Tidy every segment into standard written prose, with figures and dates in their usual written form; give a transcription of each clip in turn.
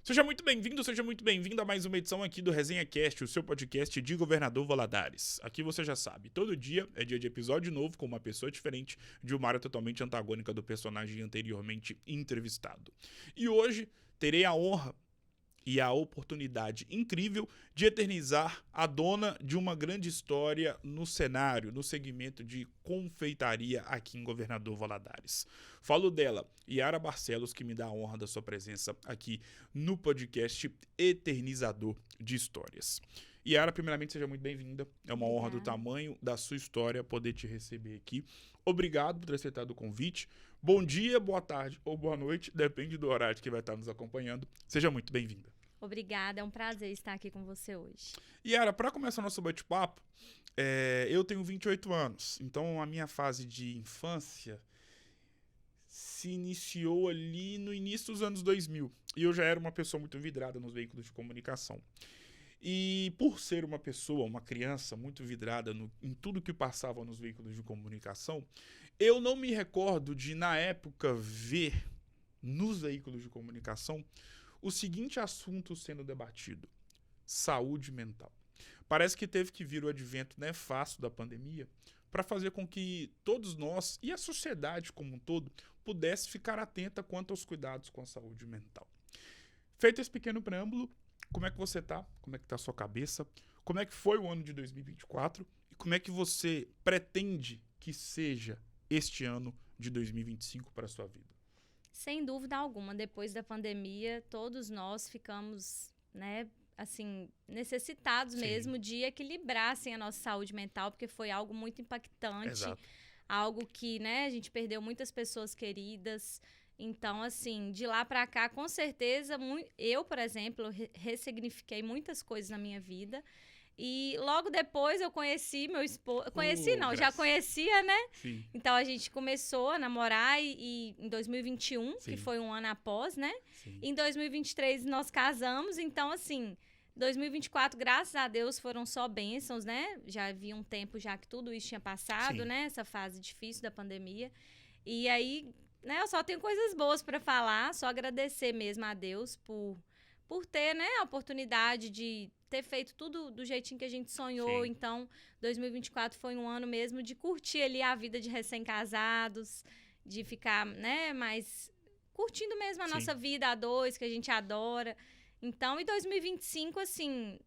Seja muito bem-vindo, seja muito bem-vinda a mais uma edição aqui do Resenha Cast, o seu podcast de Governador Valadares. Aqui você já sabe, todo dia é dia de episódio novo com uma pessoa diferente de uma área totalmente antagônica do personagem anteriormente entrevistado. E hoje terei a honra e a oportunidade incrível de eternizar a dona de uma grande história no cenário, no segmento de confeitaria aqui em Governador Valadares. Falo dela, Yara Barcelos, que me dá a honra da sua presença aqui no podcast Eternizador de Histórias. Yara, primeiramente, seja muito bem-vinda. É uma honra do tamanho da sua história poder te receber aqui. Obrigado por ter aceitado o convite. Bom dia, boa tarde ou boa noite, depende do horário que vai estar nos acompanhando. Seja muito bem-vinda. Obrigada, é um prazer estar aqui com você hoje. Yara, para começar nosso bate-papo, eu tenho 28 anos, então a minha fase de infância se iniciou ali no início dos anos 2000, e eu já era uma pessoa muito vidrada nos veículos de comunicação. E por ser uma pessoa, uma criança muito vidrada em tudo que passava nos veículos de comunicação, eu não me recordo de, na época, ver nos veículos de comunicação o seguinte assunto sendo debatido: saúde mental. Parece que teve que vir o advento nefasto da pandemia para fazer com que todos nós e a sociedade como um todo pudesse ficar atenta quanto aos cuidados com a saúde mental. Feito esse pequeno preâmbulo, como é que você tá? Como é que tá a sua cabeça? Como é que foi o ano de 2024? E como é que você pretende que seja este ano de 2025 para a sua vida? Sem dúvida alguma, depois da pandemia, todos nós ficamos, assim, necessitados mesmo de equilibrar assim, a nossa saúde mental, porque foi algo muito impactante. Exato. Algo que, a gente perdeu muitas pessoas queridas. Então, assim, de lá para cá, com certeza, eu, por exemplo, ressignifiquei muitas coisas na minha vida. E logo depois eu conheci meu esposo. Já conhecia, né? Sim. Então a gente começou a namorar e em 2021, Sim. que foi um ano após, né? Sim. Em 2023 nós casamos. Então, assim, 2024, graças a Deus, foram só bênçãos, né? Já havia um tempo já que tudo isso tinha passado, Sim. né? Essa fase difícil da pandemia. E aí, né, eu só tenho coisas boas para falar, só agradecer mesmo a Deus por ter, né, a oportunidade de ter feito tudo do jeitinho que a gente sonhou. Sim. Então, 2024 foi um ano mesmo de curtir ali a vida de recém-casados, de ficar, né, mais curtindo mesmo a Sim. nossa vida a dois, que a gente adora. Então, em 2025, assim,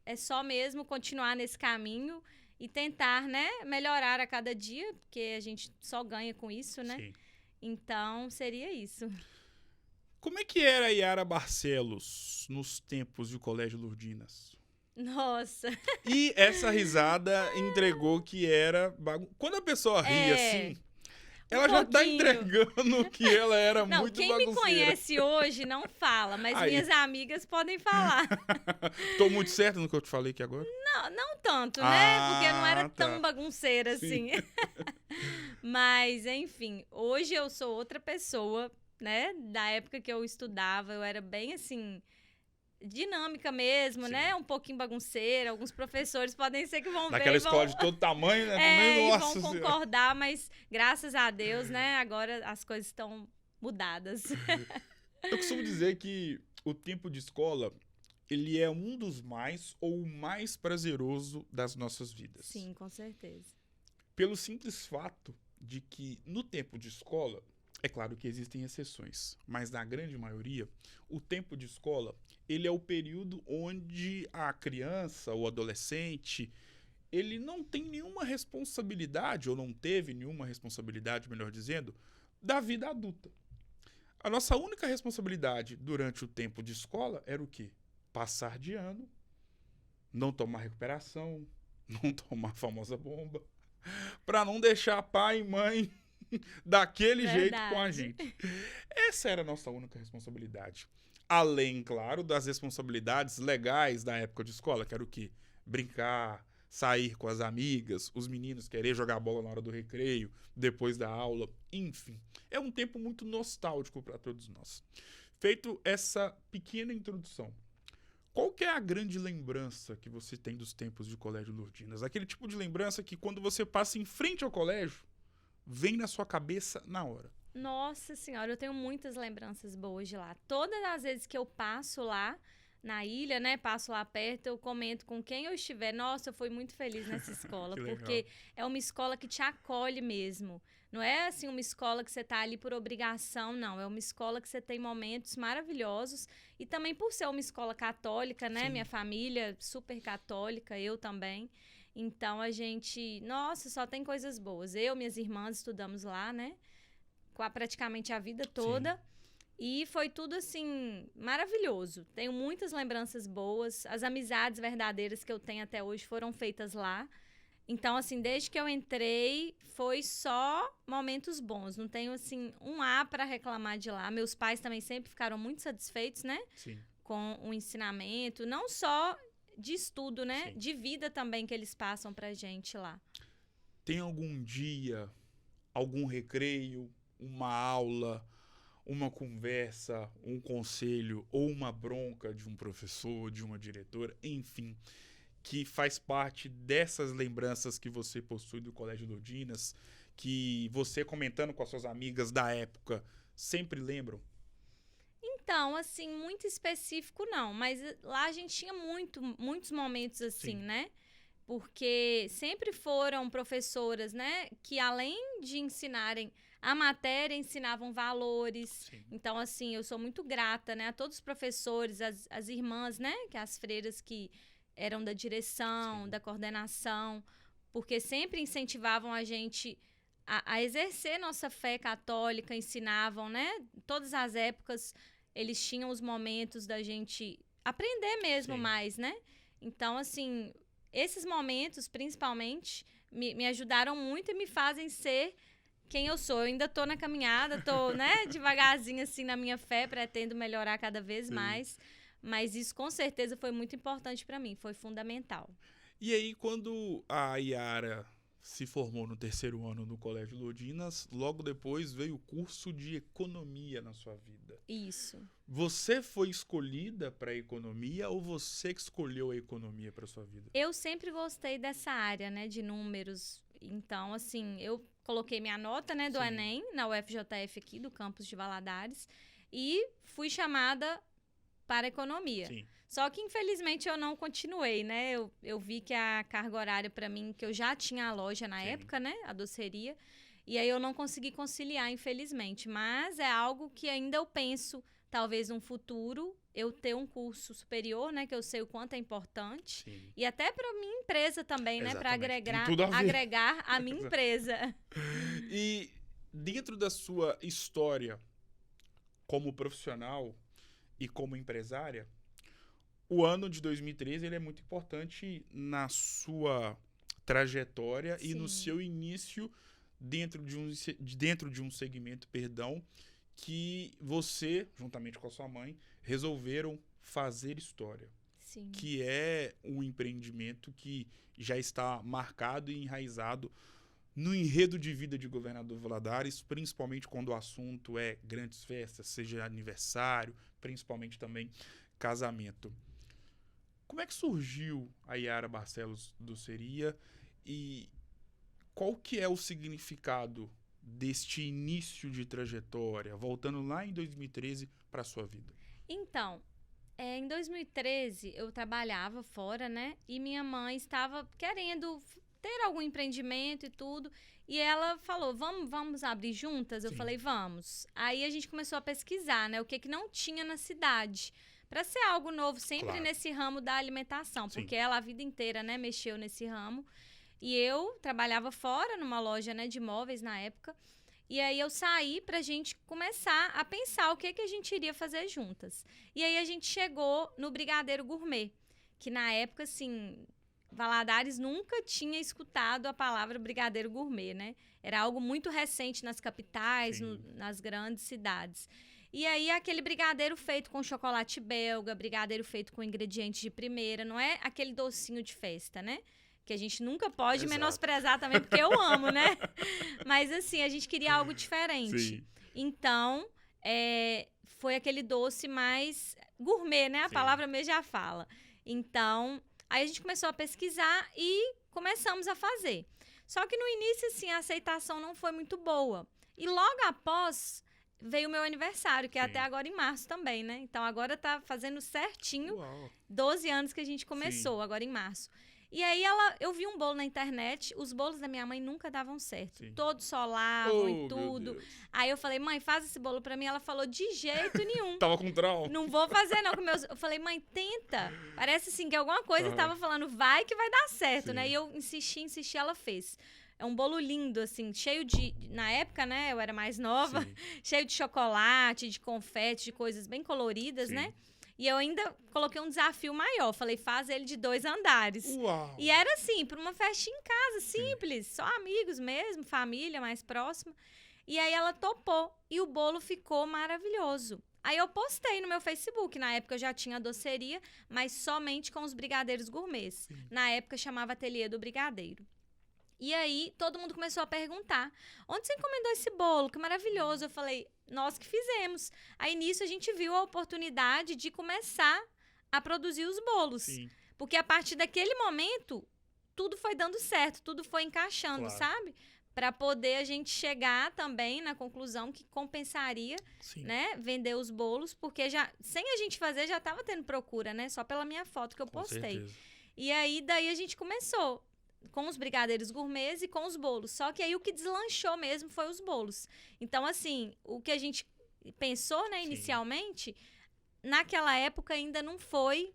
é só mesmo continuar nesse caminho e tentar, né, melhorar a cada dia, porque a gente só ganha com isso, né? Sim. Então, seria isso. Como é que era a Yara Barcelos nos tempos de Colégio Lourdinas? Nossa! E essa risada entregou que era Quando a pessoa ri assim, ela já tá entregando que ela era muito bagunceira. Quem me conhece hoje não fala, mas minhas amigas podem falar. Tô muito certo no que eu te falei aqui agora? Não tanto, né? Porque eu não era tão bagunceira assim. Mas, enfim, hoje eu sou outra pessoa, né? Da época que eu estudava, eu era bem assim, dinâmica mesmo, né? Um pouquinho bagunceira. Alguns professores podem ser que vão ver. Naquela escola de todo tamanho, né? E vão concordar, mas graças a Deus, né? Agora as coisas estão mudadas. Eu costumo dizer que o tempo de escola, ele é um dos mais ou o mais prazeroso das nossas vidas. Sim, com certeza. Pelo simples fato de que no tempo de escola, é claro que existem exceções, mas na grande maioria, o tempo de escola, ele é o período onde a criança, o adolescente, ele não tem nenhuma responsabilidade, ou não teve nenhuma responsabilidade, melhor dizendo, da vida adulta. A nossa única responsabilidade durante o tempo de escola era o quê? Passar de ano, não tomar recuperação, não tomar a famosa bomba, para não deixar pai e mãe daquele jeito com a gente. Essa era a nossa única responsabilidade. Além, claro, das responsabilidades legais da época de escola, que era o quê? Brincar, sair com as amigas, os meninos querer jogar bola na hora do recreio, depois da aula, enfim. É um tempo muito nostálgico para todos nós. Feito essa pequena introdução, qual que é a grande lembrança que você tem dos tempos de Colégio Lourdinas? Aquele tipo de lembrança que quando você passa em frente ao colégio, vem na sua cabeça na hora. Nossa Senhora, eu tenho muitas lembranças boas de lá. Todas as vezes que eu passo lá na ilha, né, passo lá perto, eu comento com quem eu estiver. Nossa, eu fui muito feliz nessa escola, porque é uma escola que te acolhe mesmo. Não é assim uma escola que você tá ali por obrigação, não. É uma escola que você tem momentos maravilhosos. E também por ser uma escola católica, né? Sim. Minha família super católica, eu também. Então a gente, nossa, só tem coisas boas. Eu, minhas irmãs estudamos lá, né? Praticamente a vida toda. Sim. E foi tudo, assim, maravilhoso. Tenho muitas lembranças boas. As amizades verdadeiras que eu tenho até hoje foram feitas lá. Então, assim, desde que eu entrei, foi só momentos bons. Não tenho, assim, um A para reclamar de lá. Meus pais também sempre ficaram muito satisfeitos, né? Sim. Com o ensinamento. Não só de estudo, né? Sim. De vida também que eles passam pra gente lá. Tem algum dia, algum recreio, uma aula, uma conversa, um conselho ou uma bronca de um professor, de uma diretora, enfim, que faz parte dessas lembranças que você possui do Colégio Lodinas, que você comentando com as suas amigas da época sempre lembram? Então, assim, muito específico não, mas lá a gente tinha muitos momentos assim, sim, né? Porque sempre foram professoras, né, que além de ensinarem a matéria, ensinavam valores. Sim. Então, assim, eu sou muito grata, né, a todos os professores, as irmãs, né, que as freiras que eram da direção, sim, da coordenação, porque sempre incentivavam a gente a exercer nossa fé católica, ensinavam, né, todas as épocas eles tinham os momentos da gente aprender mesmo, sim, mais, né? Então, assim, esses momentos, principalmente, me ajudaram muito e me fazem ser quem eu sou. Eu ainda tô na caminhada, tô, né, devagarzinho, assim, na minha fé, pretendo melhorar cada vez mais. Mas isso, com certeza, foi muito importante para mim, foi fundamental. E aí, quando a Yara se formou no 3º ano no Colégio Lodinas, logo depois veio o curso de Economia na sua vida. Isso. Você foi escolhida para a Economia ou você que escolheu a Economia para sua vida? Eu sempre gostei dessa área, né, de números. Então, assim, eu coloquei minha nota, né, do sim, Enem na UFJF aqui, do campus de Valadares, e fui chamada para Economia. Sim. Só que, infelizmente, eu não continuei, né? Eu vi que a carga horária para mim, que eu já tinha a loja na sim, época, né? A doceria. E aí eu não consegui conciliar, infelizmente. Mas é algo que ainda eu penso, talvez no futuro, eu ter um curso superior, né? Que eu sei o quanto é importante. Sim. E até para minha empresa também, né? Para agregar a minha empresa. E dentro da sua história como profissional e como empresária, o ano de 2013 ele é muito importante na sua trajetória sim, e no seu início dentro de um segmento, que você, juntamente com a sua mãe, resolveram fazer história. Sim. Que é um empreendimento que já está marcado e enraizado no enredo de vida de Governador Valadares, principalmente quando o assunto é grandes festas, seja aniversário, principalmente também casamento. Como é que surgiu a Yara Barcelos Doceria e qual que é o significado deste início de trajetória, voltando lá em 2013 para a sua vida? Então, em 2013 eu trabalhava fora, né? E minha mãe estava querendo ter algum empreendimento e tudo. E ela falou, vamos abrir juntas? Eu sim, falei, vamos. Aí a gente começou a pesquisar, né? O que não tinha na cidade. Para ser algo novo, sempre claro, nesse ramo da alimentação. Sim. Porque ela a vida inteira, né, mexeu nesse ramo. E eu trabalhava fora, numa loja, né, de móveis na época. E aí eu saí pra gente começar a pensar o que a gente iria fazer juntas. E aí a gente chegou no Brigadeiro Gourmet. Que na época, assim, Valadares nunca tinha escutado a palavra Brigadeiro Gourmet, né? Era algo muito recente nas capitais, nas grandes cidades. E aí, aquele brigadeiro feito com chocolate belga, brigadeiro feito com ingredientes de primeira, não é aquele docinho de festa, né? Que a gente nunca pode menosprezar também, porque eu amo, né? Mas, assim, a gente queria algo diferente. Sim. Então, foi aquele doce mais gourmet, né? A sim, palavra mesmo já fala. Então, aí a gente começou a pesquisar e começamos a fazer. Só que no início, assim, a aceitação não foi muito boa. E logo após veio o meu aniversário, que é Sim. até agora em março também, né? Então agora tá fazendo certinho Uau. 12 anos que a gente começou, agora em março. E aí eu vi um bolo na internet, os bolos da minha mãe nunca davam certo. Sim. Todos solavam e Meu tudo. Deus. Aí eu falei, mãe, faz esse bolo pra mim. Ela falou, de jeito nenhum. Tava com trauma. Não vou fazer, não. Eu falei, mãe, tenta. Parece assim que alguma coisa Aham. tava falando, vai que vai dar certo, Sim. né? E eu insisti, ela fez. É um bolo lindo, assim, cheio de... Na época, né, eu era mais nova. Sim. Cheio de chocolate, de confete, de coisas bem coloridas, Sim. né? E eu ainda coloquei um desafio maior. Falei, faz ele de 2 andares. Uau. E era assim, para uma festinha em casa, simples. Só amigos mesmo, família mais próxima. E aí ela topou. E o bolo ficou maravilhoso. Aí eu postei no meu Facebook. Na época eu já tinha doceria, mas somente com os brigadeiros gourmets. Na época chamava Ateliê do Brigadeiro. E aí, todo mundo começou a perguntar, onde você encomendou esse bolo? Que maravilhoso. Eu falei, nós que fizemos. Aí, nisso, a gente viu a oportunidade de começar a produzir os bolos. Sim. Porque a partir daquele momento, tudo foi dando certo, tudo foi encaixando, Claro. sabe? Para poder a gente chegar também na conclusão que compensaria, Sim. né, vender os bolos, porque já sem a gente fazer, já estava tendo procura, né? Só pela minha foto que eu Com postei. certeza. E aí, daí a gente começou com os brigadeiros gourmets e com os bolos. Só que aí o que deslanchou mesmo foi os bolos. Então, assim, o que a gente pensou, né, Sim. inicialmente, naquela época ainda não foi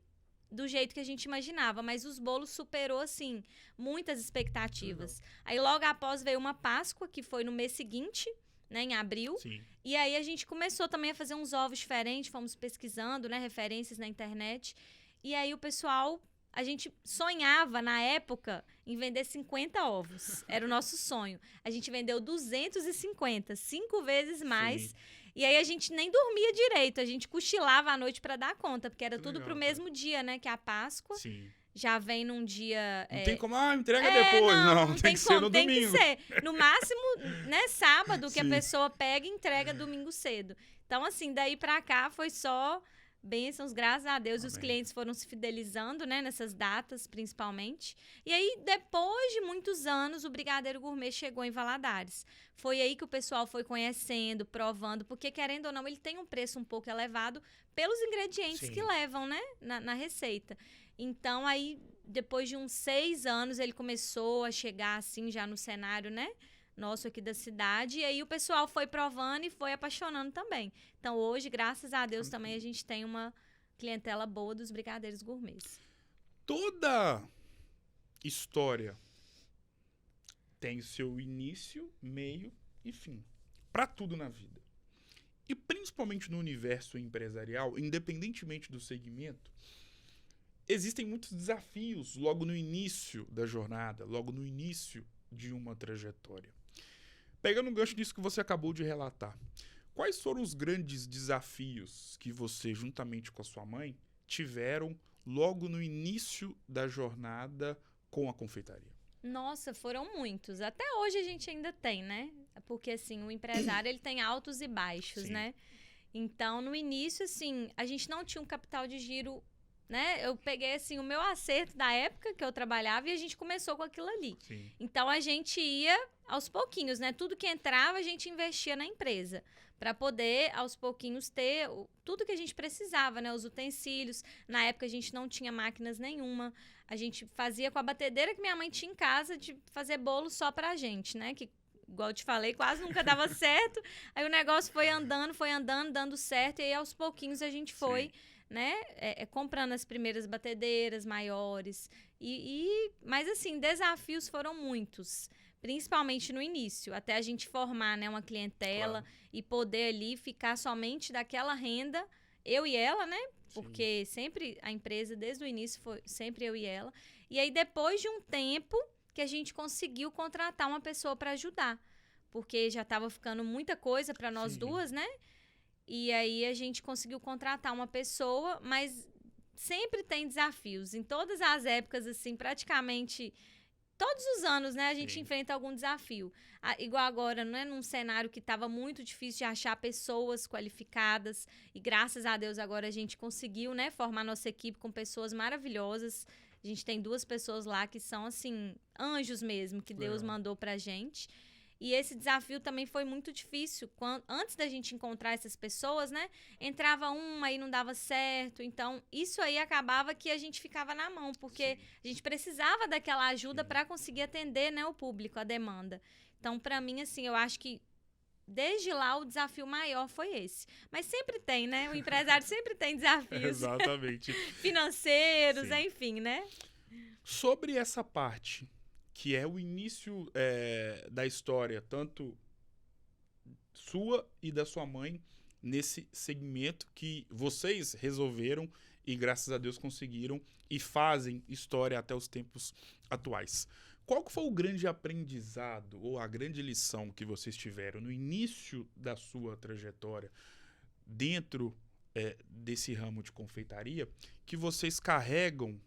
do jeito que a gente imaginava, mas os bolos superou, assim, muitas expectativas. Aí, logo após, veio uma Páscoa, que foi no mês seguinte, né, em abril. Sim. E aí a gente começou também a fazer uns ovos diferentes, fomos pesquisando, né, referências na internet. E aí o pessoal, a gente sonhava na época em vender 50 ovos. Era o nosso sonho. A gente vendeu 250, 5 vezes mais. Sim. E aí a gente nem dormia direito, a gente cochilava à noite para dar conta, porque era Que tudo legal, pro cara. mesmo dia, né, que é a Páscoa. Sim. Já vem num dia... Não tem como, entrega É, depois. Não, tem que ser como, no tem domingo. que ser. No máximo, né, sábado, que a Sim. pessoa pega e entrega domingo cedo. Então, assim, daí pra cá foi só bênçãos, graças a Deus. Os Amém. clientes foram se fidelizando, né, nessas datas, principalmente. E aí, depois de muitos anos, o Brigadeiro Gourmet chegou em Valadares. Foi aí que o pessoal foi conhecendo, provando, porque, querendo ou não, ele tem um preço um pouco elevado pelos ingredientes Sim. que levam, né, na receita. Então, aí, depois de uns 6 anos, ele começou a chegar, assim, já no cenário, né, nosso aqui da cidade. E aí, o pessoal foi provando e foi apaixonando também. Então, hoje, graças a Deus, também a gente tem uma clientela boa dos brigadeiros gourmets. Toda história tem seu início, meio e fim. Pra tudo na vida. E principalmente no universo empresarial, independentemente do segmento, existem muitos desafios logo no início da jornada, logo no início de uma trajetória. Pegando um gancho disso que você acabou de relatar, quais foram os grandes desafios que você, juntamente com a sua mãe, tiveram logo no início da jornada com a confeitaria? Nossa, foram muitos. Até hoje a gente ainda tem, né? Porque, assim, o empresário, ele tem altos e baixos, Sim. né? Então, no início, assim, a gente não tinha um capital de giro, né? Eu peguei, assim, o meu acerto da época que eu trabalhava e a gente começou com aquilo ali. Sim. Então, a gente ia aos pouquinhos, né? Tudo que entrava, a gente investia na empresa. Para poder, aos pouquinhos, ter tudo que a gente precisava, né? Os utensílios. Na época, a gente não tinha máquinas nenhuma. A gente fazia com a batedeira que minha mãe tinha em casa de fazer bolo só pra gente, né? Que, igual eu te falei, quase nunca dava certo. Aí o negócio foi andando, dando certo. E aí, aos pouquinhos, a gente foi... Sim. né, comprando as primeiras batedeiras maiores. Mas, assim, desafios foram muitos. Principalmente no início, até a gente formar, né, uma clientela e poder ali ficar somente daquela renda, eu e ela, né? Porque sempre a empresa, desde o início, foi sempre eu e ela. E aí, depois de um tempo, que a gente conseguiu contratar uma pessoa para ajudar. Porque já estava ficando muita coisa para nós Sim. duas, né? E aí, a gente conseguiu contratar uma pessoa, mas sempre tem desafios. Em todas as épocas, assim, praticamente... Todos os anos, né, a gente Sim. enfrenta algum desafio. Igual agora, né, num cenário que estava muito difícil de achar pessoas qualificadas. E graças a Deus agora a gente conseguiu, né, formar nossa equipe com pessoas maravilhosas. A gente tem 2 pessoas lá que são, assim, anjos mesmo, que Deus mandou pra gente. E esse desafio também foi muito difícil. Antes da gente encontrar essas pessoas, né? Entrava uma e não dava certo. Então, isso aí acabava que a gente ficava na mão, porque Sim. a gente precisava daquela ajuda para conseguir atender, né, o público, a demanda. Então, para mim, assim, eu acho que desde lá o desafio maior foi esse. Mas sempre tem, né? O empresário sempre tem desafios Exatamente. financeiros, Sim. enfim, né? Sobre essa parte, que é o início da história, tanto sua e da sua mãe, nesse segmento que vocês resolveram e, graças a Deus, conseguiram e fazem história até os tempos atuais. Qual que foi o grande aprendizado ou a grande lição que vocês tiveram no início da sua trajetória dentro desse ramo de confeitaria que vocês carregam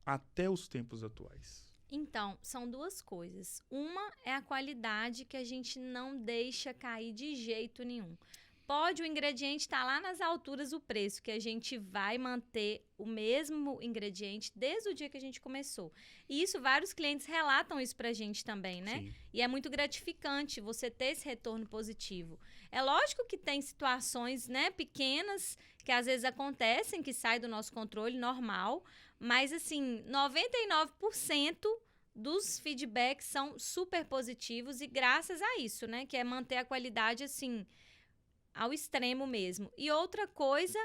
até os tempos atuais? Então, são duas coisas. Uma é a qualidade que a gente não deixa cair de jeito nenhum. Pode o ingrediente estar lá nas alturas do preço, que a gente vai manter o mesmo ingrediente desde o dia que a gente começou. E isso, vários clientes relatam isso pra gente também, né? Sim. E é muito gratificante você ter esse retorno positivo. É lógico que tem situações, né, pequenas, que às vezes acontecem, que saem do nosso controle normal, mas assim, 99% dos feedbacks são super positivos e graças a isso, né, que é manter a qualidade assim ao extremo mesmo. E outra coisa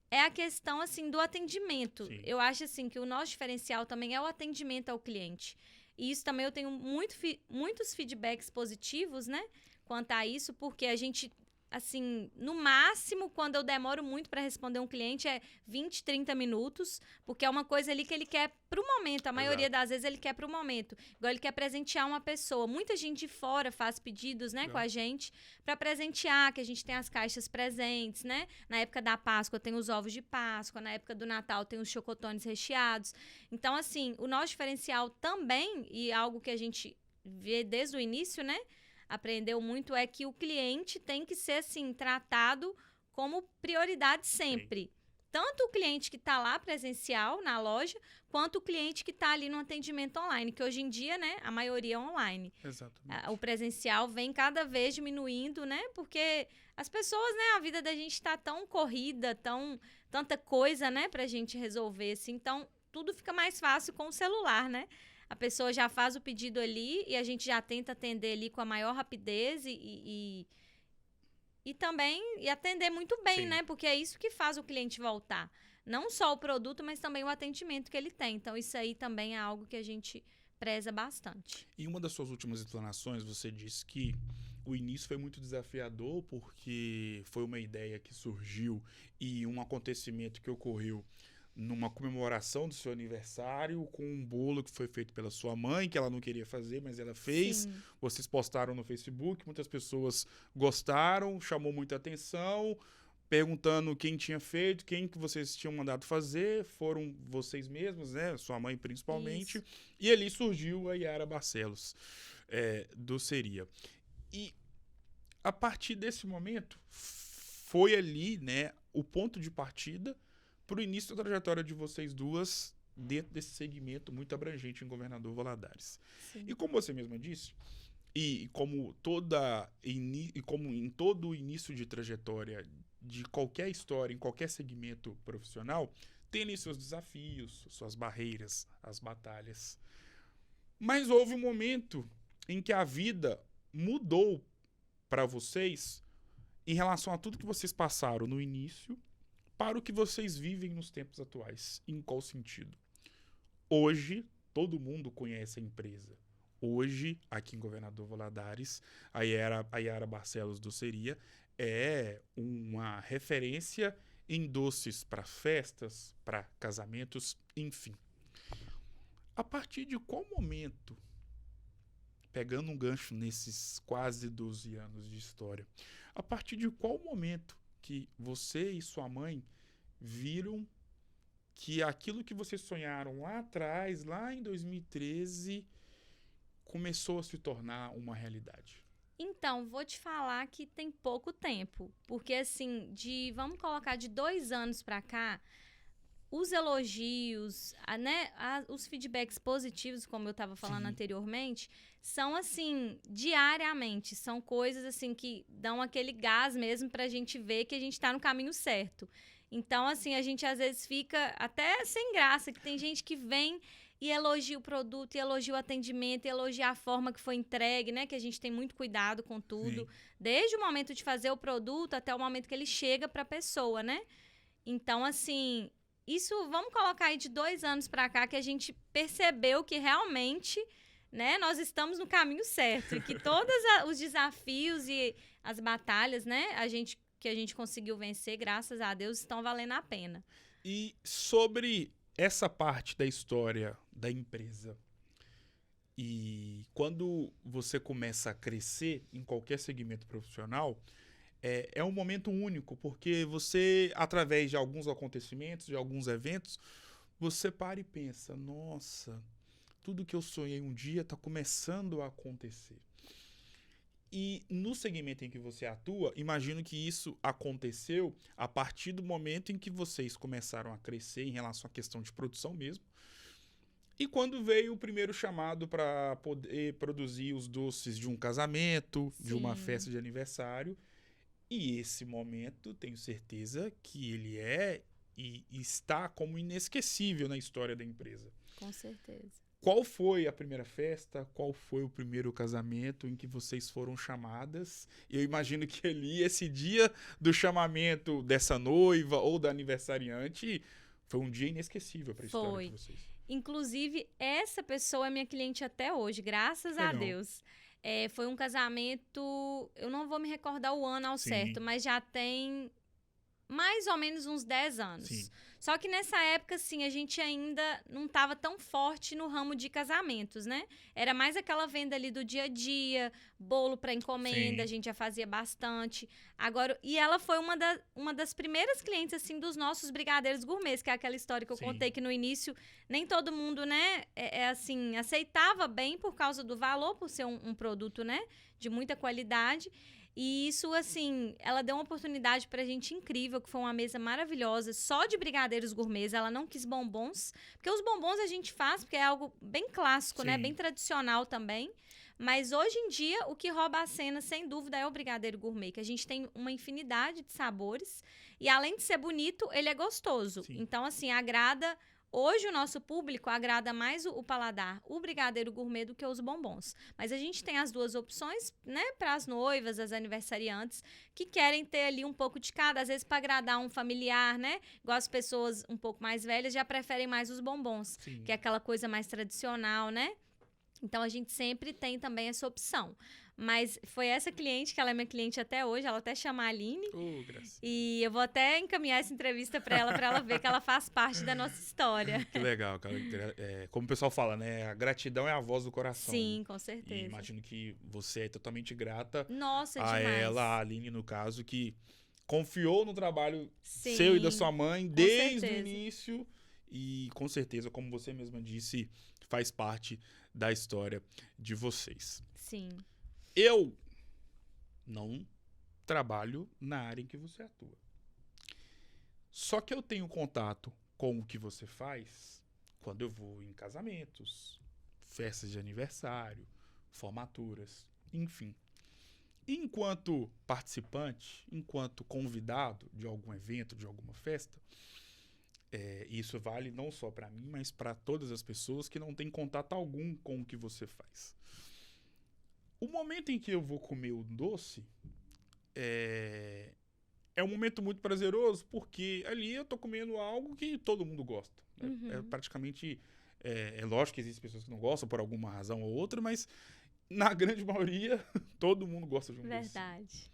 é a questão, assim, do atendimento. Sim. Eu acho, assim, que o nosso diferencial também é o atendimento ao cliente. E isso também eu tenho muitos feedbacks positivos, né? Quanto a isso, porque a gente, assim, no máximo, quando eu demoro muito para responder um cliente, é 20, 30 minutos, porque é uma coisa ali que ele quer pro momento. A maioria das vezes ele quer pro momento. Igual ele quer presentear uma pessoa. Muita gente de fora faz pedidos, né, com a gente, para presentear, que a gente tem as caixas presentes, né? Na época da Páscoa tem os ovos de Páscoa, na época do Natal tem os chocotones recheados. Então, assim, o nosso diferencial também, e algo que a gente vê desde o início, né? Aprendeu muito, é que o cliente tem que ser, assim, tratado como prioridade sempre. Sim. Tanto o cliente que está lá presencial na loja, quanto o cliente que está ali no atendimento online, que hoje em dia, né, a maioria é online. Exatamente. O presencial vem cada vez diminuindo, né, porque as pessoas, né, a vida da gente está tão corrida, tanta coisa, né, pra gente resolver, assim, então tudo fica mais fácil com o celular, né? A pessoa já faz o pedido ali e a gente já tenta atender ali com a maior rapidez e também atender muito bem, sim, né? Porque é isso que faz o cliente voltar. Não só o produto, mas também o atendimento que ele tem. Então, isso aí também é algo que a gente preza bastante. Em uma das suas últimas explanações, você disse que o início foi muito desafiador porque foi uma ideia que surgiu e um acontecimento que ocorreu numa comemoração do seu aniversário, com um bolo que foi feito pela sua mãe, que ela não queria fazer, mas ela fez. Sim. Vocês postaram no Facebook, muitas pessoas gostaram, chamou muita atenção, perguntando quem tinha feito, quem que vocês tinham mandado fazer, foram vocês mesmos, né? Sua mãe principalmente. Isso. E ali surgiu a Yara Barcelos, do Seria. E a partir desse momento, foi ali, né, o ponto de partida para o início da trajetória de vocês duas dentro desse segmento muito abrangente em Governador Valadares. Sim. E como você mesma disse, e como em todo o início de trajetória de qualquer história, em qualquer segmento profissional, tem ali seus desafios, suas barreiras, as batalhas. Mas houve um momento em que a vida mudou para vocês em relação a tudo que vocês passaram no início para o que vocês vivem nos tempos atuais. Em qual sentido? Hoje, todo mundo conhece a empresa. Hoje, aqui em Governador Valadares, a Yara Barcelos do Seria é uma referência em doces para festas, para casamentos, enfim. A partir de qual momento, pegando um gancho nesses quase 12 anos de história, a partir de qual momento que você e sua mãe viram que aquilo que vocês sonharam lá atrás, lá em 2013, começou a se tornar uma realidade? Então, vou te falar que tem pouco tempo, porque assim, vamos colocar de 2 anos para cá, os elogios, né, os feedbacks positivos, como eu estava falando anteriormente, são assim, diariamente. São coisas assim que dão aquele gás mesmo pra gente ver que a gente tá no caminho certo. Então, assim, a gente às vezes fica até sem graça, que tem gente que vem e elogia o produto, e elogia o atendimento, e elogia a forma que foi entregue, né? Que a gente tem muito cuidado com tudo. Sim. Desde o momento de fazer o produto até o momento que ele chega pra pessoa, né? Então, assim, isso, vamos colocar aí de 2 anos pra cá, que a gente percebeu que realmente, né, nós estamos no caminho certo. E que todos os desafios e as batalhas, né, que a gente conseguiu vencer, graças a Deus, estão valendo a pena. E sobre essa parte da história da empresa, e quando você começa a crescer em qualquer segmento profissional, é um momento único, porque você, através de alguns acontecimentos, de alguns eventos, você para e pensa, nossa, tudo que eu sonhei um dia está começando a acontecer. E no segmento em que você atua, imagino que isso aconteceu a partir do momento em que vocês começaram a crescer em relação à questão de produção mesmo. E quando veio o primeiro chamado para poder produzir os doces de um casamento, Sim. de uma festa de aniversário. E esse momento, tenho certeza que ele e está como inesquecível na história da empresa. Com certeza. Qual foi a primeira festa? Qual foi o primeiro casamento em que vocês foram chamadas? Eu imagino que ali, esse dia do chamamento dessa noiva ou da aniversariante, foi um dia inesquecível para a história de vocês. Inclusive, essa pessoa é minha cliente até hoje, graças a Deus. Foi um casamento, eu não vou me recordar o ano ao certo, mas já tem mais ou menos uns 10 anos. Sim. Só que nessa época, assim, a gente ainda não estava tão forte no ramo de casamentos, né? Era mais aquela venda ali do dia a dia, bolo para encomenda, Sim. a gente já fazia bastante. Agora, e ela foi uma das primeiras clientes, assim, dos nossos brigadeiros gourmets, que é aquela história que eu Sim. contei que no início nem todo mundo, né, assim, aceitava bem por causa do valor, por ser um produto, né, de muita qualidade. E isso, assim, ela deu uma oportunidade pra gente incrível, que foi uma mesa maravilhosa, só de brigadeiros gourmets. Ela não quis bombons, porque os bombons a gente faz, porque é algo bem clássico, Sim. né? Bem tradicional também. Mas hoje em dia, o que rouba a cena, sem dúvida, é o brigadeiro gourmet, que a gente tem uma infinidade de sabores. E além de ser bonito, ele é gostoso. Sim. Então, assim, agrada... Hoje o nosso público agrada mais o paladar, o brigadeiro gourmet, do que os bombons. Mas a gente tem as duas opções, né, para as noivas, as aniversariantes, que querem ter ali um pouco de cada, às vezes para agradar um familiar, né? Igual as pessoas um pouco mais velhas já preferem mais os bombons, Sim. que é aquela coisa mais tradicional, né? Então a gente sempre tem também essa opção. Mas foi essa cliente, que ela é minha cliente até hoje, ela até chama a Aline. E eu vou até encaminhar essa entrevista para ela ver que ela faz parte da nossa história. Que legal, cara. Como o pessoal fala, né? A gratidão é a voz do coração. Sim, né? Com certeza. E imagino que você é totalmente grata Nossa, a demais. ela, a Aline, no caso, que confiou no trabalho Sim, seu e da sua mãe desde o início. E com certeza, como você mesma disse, faz parte da história de vocês. Sim. Eu não trabalho na área em que você atua. Só que eu tenho contato com o que você faz quando eu vou em casamentos, festas de aniversário, formaturas, enfim. Enquanto participante, enquanto convidado de algum evento, de alguma festa, isso vale não só para mim, mas para todas as pessoas que não têm contato algum com o que você faz. O momento em que eu vou comer o doce é um momento muito prazeroso, porque ali eu tô comendo algo que todo mundo gosta. Uhum. Praticamente, é lógico que existem pessoas que não gostam por alguma razão ou outra, mas na grande maioria, todo mundo gosta de um doce. Verdade.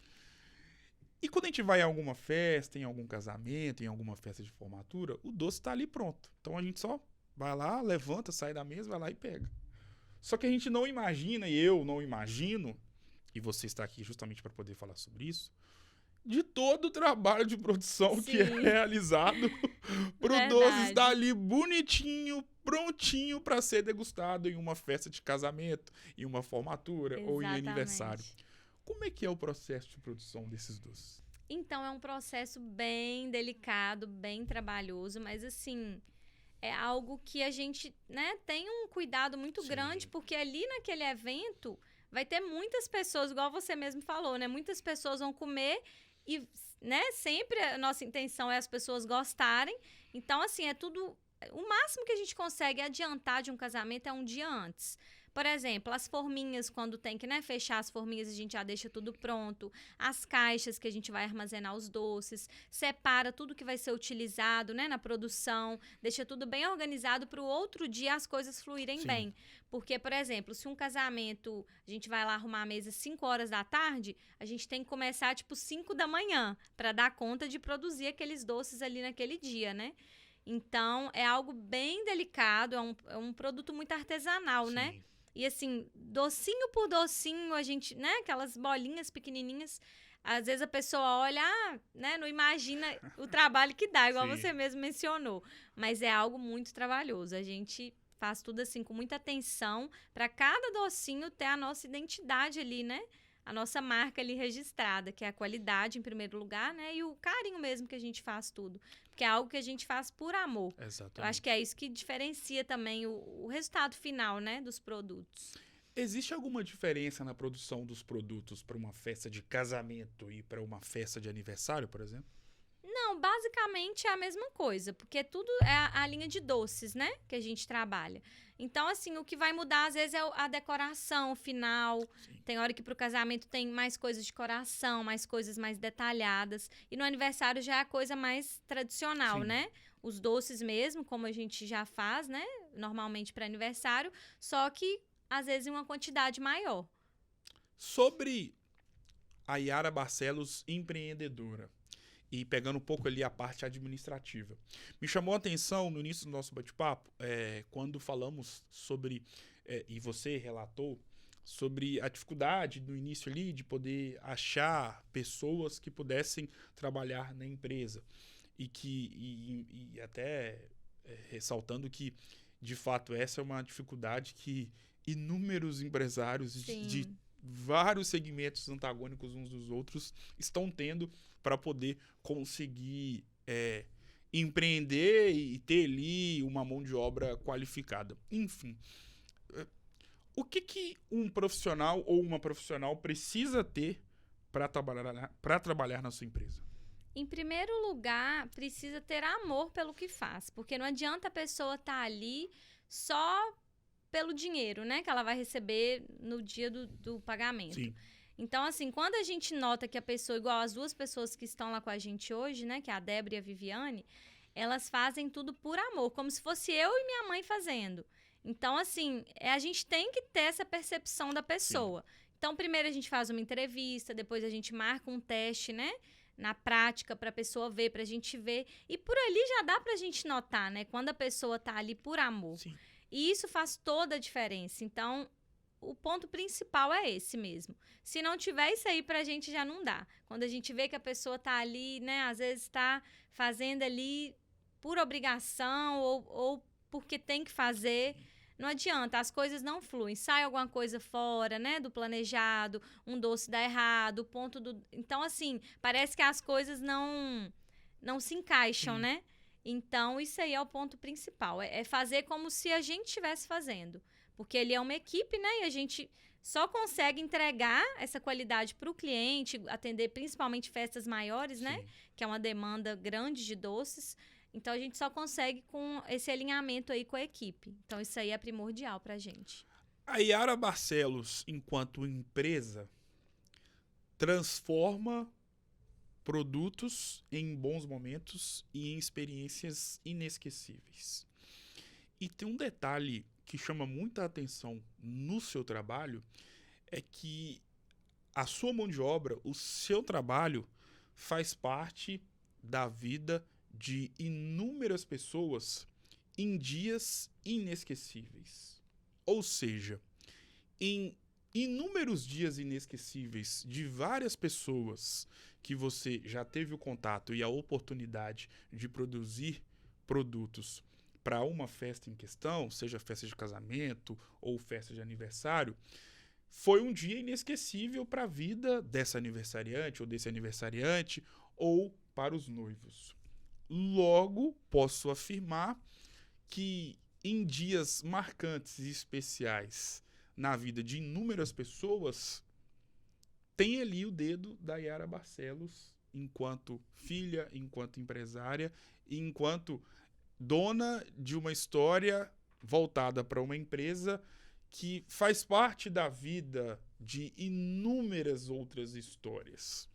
E quando a gente vai em alguma festa, em algum casamento, em alguma festa de formatura, o doce tá ali pronto. Então a gente só vai lá, levanta, sai da mesa, vai lá e pega. Só que a gente não imagina, e eu não imagino, e você está aqui justamente para poder falar sobre isso, de todo o trabalho de produção Sim. que é realizado para o doce estar ali bonitinho, prontinho para ser degustado em uma festa de casamento, em uma formatura Exatamente. Ou em aniversário. Como é que é o processo de produção desses doces? Então, é um processo bem delicado, bem trabalhoso, mas assim, é algo que a gente, né, tem um cuidado muito grande, porque ali naquele evento vai ter muitas pessoas, igual você mesmo falou, né? Muitas pessoas vão comer e, né, sempre a nossa intenção é as pessoas gostarem. Então, assim, é tudo. O máximo que a gente consegue adiantar de um casamento é um dia antes. Por exemplo, as forminhas, quando tem que, né, fechar as forminhas, a gente já deixa tudo pronto. As caixas que a gente vai armazenar os doces, separa tudo que vai ser utilizado, né, na produção, deixa tudo bem organizado para o outro dia as coisas fluírem bem. Porque, por exemplo, se um casamento, a gente vai lá arrumar a mesa 5 horas da tarde, a gente tem que começar, tipo, 5 da manhã, para dar conta de produzir aqueles doces ali naquele dia, né? Então, é algo bem delicado, é um produto muito artesanal, né? E assim, docinho por docinho, a gente, né? Aquelas bolinhas pequenininhas. Às vezes a pessoa olha, né? Não imagina o trabalho que dá, igual você mesmo mencionou. Mas é algo muito trabalhoso. A gente faz tudo assim com muita atenção para cada docinho ter a nossa identidade ali, né? A nossa marca ali registrada, que é a qualidade em primeiro lugar, né? E o carinho mesmo que a gente faz tudo. Porque é algo que a gente faz por amor. Exatamente. Eu acho que é isso que diferencia também o resultado final, né? Dos produtos. Existe alguma diferença na produção dos produtos para uma festa de casamento e para uma festa de aniversário, por exemplo? Não, basicamente é a mesma coisa, porque tudo é a linha de doces, né, que a gente trabalha. Então, assim, o que vai mudar às vezes é a decoração final. Tem hora que pro casamento tem mais coisas de decoração, mais coisas mais detalhadas. E no aniversário já é a coisa mais tradicional, né? Os doces mesmo, como a gente já faz, né, normalmente para aniversário, só que às vezes em uma quantidade maior. Sobre a Yara Barcelos, empreendedora, e pegando um pouco ali a parte administrativa. Me chamou a atenção no início do nosso bate-papo, quando falamos sobre, e você relatou, sobre a dificuldade no início ali de poder achar pessoas que pudessem trabalhar na empresa. E até ressaltando que, de fato, essa é uma dificuldade que inúmeros empresários de vários segmentos antagônicos uns dos outros estão tendo para poder conseguir empreender e ter ali uma mão de obra qualificada. Enfim, o que um profissional ou uma profissional precisa ter para trabalhar na sua empresa? Em primeiro lugar, precisa ter amor pelo que faz, porque não adianta a pessoa estar ali só pelo dinheiro, né, que ela vai receber no dia do pagamento. Sim. Então, assim, quando a gente nota que a pessoa, igual as duas pessoas que estão lá com a gente hoje, né, que é a Débora e a Viviane, elas fazem tudo por amor, como se fosse eu e minha mãe fazendo. Então, assim, a gente tem que ter essa percepção da pessoa. Sim. Então, primeiro a gente faz uma entrevista, depois a gente marca um teste, né, na prática, para a pessoa ver, para a gente ver. E por ali já dá para a gente notar, né, quando a pessoa tá ali por amor. Sim. E isso faz toda a diferença. Então, o ponto principal é esse mesmo. Se não tiver isso aí, pra gente já não dá. Quando a gente vê que a pessoa tá ali, né, às vezes tá fazendo ali por obrigação ou porque tem que fazer, não adianta, as coisas não fluem. Sai alguma coisa fora, né, do planejado, um doce dá errado, o ponto do... Então, assim, parece que as coisas não se encaixam, né? Então, isso aí é o ponto principal. É fazer como se a gente estivesse fazendo. Porque ele é uma equipe, né? E a gente só consegue entregar essa qualidade para o cliente, atender principalmente festas maiores, né? Que é uma demanda grande de doces. Então, a gente só consegue com esse alinhamento aí com a equipe. Então, isso aí é primordial para a gente. A Yara Barcelos, enquanto empresa, transforma produtos em bons momentos e em experiências inesquecíveis. E tem um detalhe que chama muita atenção no seu trabalho, é que a sua mão de obra, o seu trabalho, faz parte da vida de inúmeras pessoas em dias inesquecíveis. Ou seja, em inúmeros dias inesquecíveis de várias pessoas que você já teve o contato e a oportunidade de produzir produtos para uma festa em questão, seja festa de casamento ou festa de aniversário, foi um dia inesquecível para a vida dessa aniversariante ou desse aniversariante ou para os noivos. Logo, posso afirmar que em dias marcantes e especiais na vida de inúmeras pessoas, tem ali o dedo da Yara Barcelos enquanto filha, enquanto empresária e enquanto dona de uma história voltada para uma empresa que faz parte da vida de inúmeras outras histórias.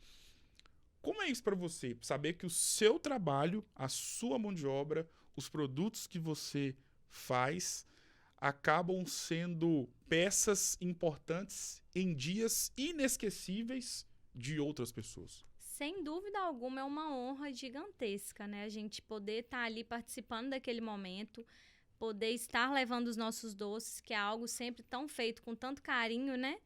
Como é isso para você? Saber que o seu trabalho, a sua mão de obra, os produtos que você faz acabam sendo peças importantes em dias inesquecíveis de outras pessoas. Sem dúvida alguma, é uma honra gigantesca, né? A gente poder estar ali participando daquele momento, poder estar levando os nossos doces, que é algo sempre tão feito com tanto carinho, né?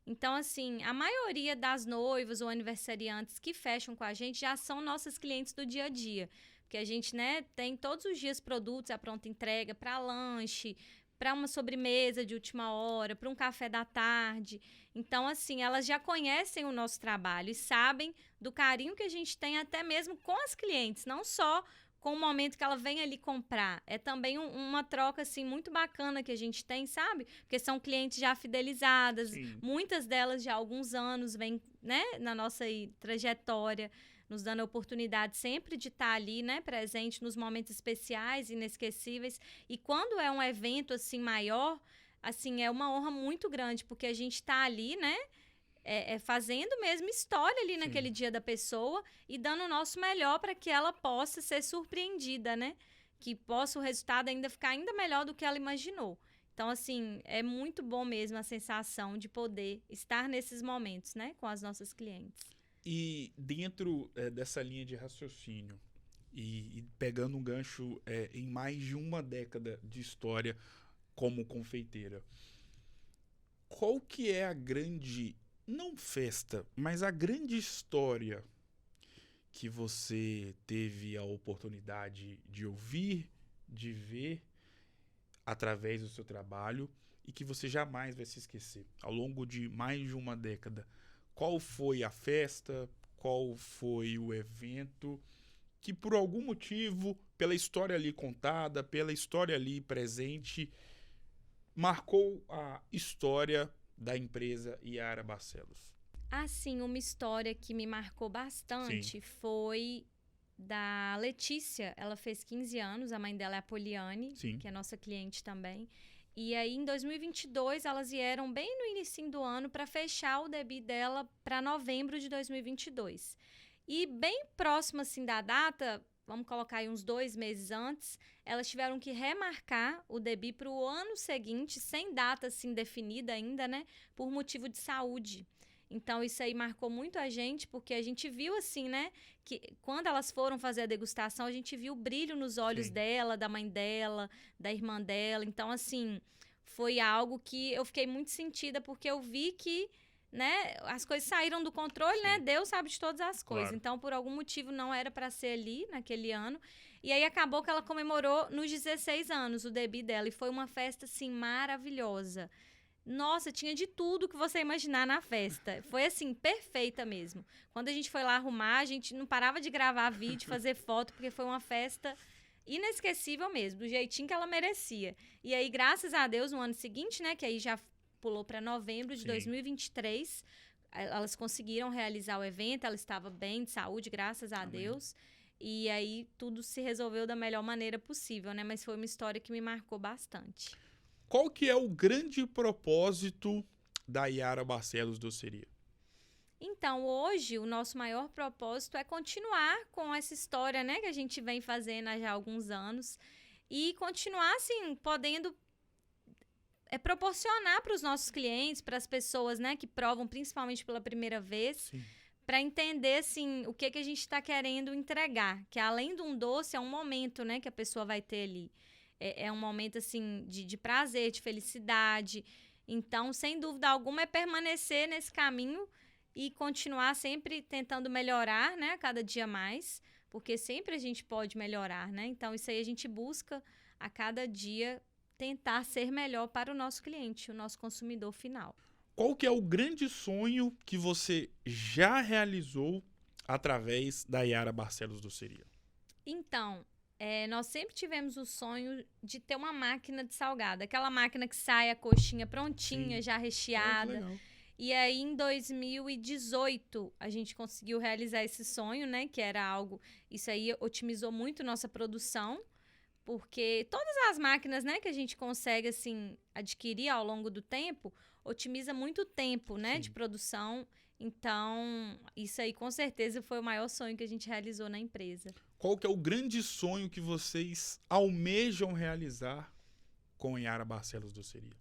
Então, assim, a maioria das noivas ou aniversariantes que fecham com a gente já são nossas clientes do dia a dia. Porque a gente, né, tem todos os dias produtos à pronta entrega para lanche, para uma sobremesa de última hora, para um café da tarde. Então, assim, elas já conhecem o nosso trabalho e sabem do carinho que a gente tem até mesmo com as clientes, não só com o momento que ela vem ali comprar. É também uma troca, assim, muito bacana que a gente tem, sabe? Porque são clientes já fidelizadas, Sim. Muitas delas já há alguns anos vêm, né, na nossa trajetória, nos dando a oportunidade sempre de estar ali, né, presente nos momentos especiais, inesquecíveis. E quando é um evento, assim, maior, assim, é uma honra muito grande, porque a gente está ali, né, fazendo mesmo história ali naquele dia da pessoa e dando o nosso melhor para que ela possa ser surpreendida, né? Que possa o resultado ainda ficar ainda melhor do que ela imaginou. Então, assim, é muito bom mesmo a sensação de poder estar nesses momentos, né? Com as nossas clientes. E dentro dessa linha de raciocínio e pegando um gancho em mais de uma década de história como confeiteira, qual que é a grande, não festa, mas a grande história que você teve a oportunidade de ouvir, de ver através do seu trabalho e que você jamais vai se esquecer ao longo de mais de uma década? Qual foi a festa? Qual foi o evento que por algum motivo, pela história ali contada, pela história ali presente, marcou a história da empresa Yara Barcelos? Assim, uma história que me marcou bastante foi da Letícia. Ela fez 15 anos, a mãe dela é a Poliane, que é nossa cliente também. E aí, em 2022, elas vieram bem no início do ano para fechar o debit dela para novembro de 2022. E bem próximo, assim, da data, vamos colocar aí uns 2 meses antes, elas tiveram que remarcar o debit para o ano seguinte, sem data, assim, definida ainda, né? Por motivo de saúde. Então, isso aí marcou muito a gente, porque a gente viu, assim, né, que quando elas foram fazer a degustação, a gente viu o brilho nos olhos dela, da mãe dela, da irmã dela. Então, assim, foi algo que eu fiquei muito sentida, porque eu vi que, né, as coisas saíram do controle, né? Deus sabe de todas as coisas. Claro. Então, por algum motivo, não era para ser ali, naquele ano. E aí, acabou que ela comemorou nos 16 anos o debut dela. E foi uma festa, assim, maravilhosa. Nossa, tinha de tudo que você imaginar na festa. Foi, assim, perfeita mesmo. Quando a gente foi lá arrumar, a gente não parava de gravar vídeo, fazer foto, porque foi uma festa inesquecível mesmo, do jeitinho que ela merecia. E aí, graças a Deus, no ano seguinte, né, que aí já pulou para novembro de 2023, elas conseguiram realizar o evento, ela estava bem, de saúde, graças a Deus. E aí, tudo se resolveu da melhor maneira possível, né? Mas foi uma história que me marcou bastante. Qual que é o grande propósito da Yara Barcelos Doceria? Então, hoje, o nosso maior propósito é continuar com essa história, né, que a gente vem fazendo há já alguns anos e continuar, assim, podendo proporcionar para os nossos clientes, para as pessoas, né, que provam principalmente pela primeira vez, para entender, assim, o que a gente está querendo entregar, que além de um doce, é um momento, né, que a pessoa vai ter ali. É um momento, assim, de prazer, de felicidade. Então, sem dúvida alguma, é permanecer nesse caminho e continuar sempre tentando melhorar, né, a cada dia mais, porque sempre a gente pode melhorar, né? Então, isso aí a gente busca a cada dia tentar ser melhor para o nosso cliente, o nosso consumidor final. Qual que é o grande sonho que você já realizou através da Yara Barcelos Doceria? Então, nós sempre tivemos o sonho de ter uma máquina de salgado. Aquela máquina que sai a coxinha prontinha, Sim. já Que recheada. legal. E aí, em 2018, a gente conseguiu realizar esse sonho, né? Que era algo... Isso aí otimizou muito nossa produção, porque todas as máquinas, né, que a gente consegue, assim, adquirir ao longo do tempo, otimiza muito o tempo, né, de Sim. produção. Então, isso aí, com certeza, foi o maior sonho que a gente realizou na empresa. Qual que é o grande sonho que vocês almejam realizar com a Yara Barcelos Doceria?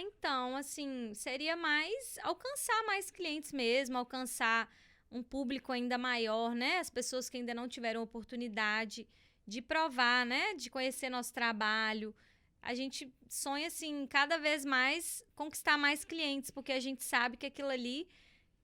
Então, assim, seria mais alcançar mais clientes mesmo, alcançar um público ainda maior, né? As pessoas que ainda não tiveram oportunidade de provar, né? De conhecer nosso trabalho. A gente sonha, assim, cada vez mais conquistar mais clientes, porque a gente sabe que aquilo ali,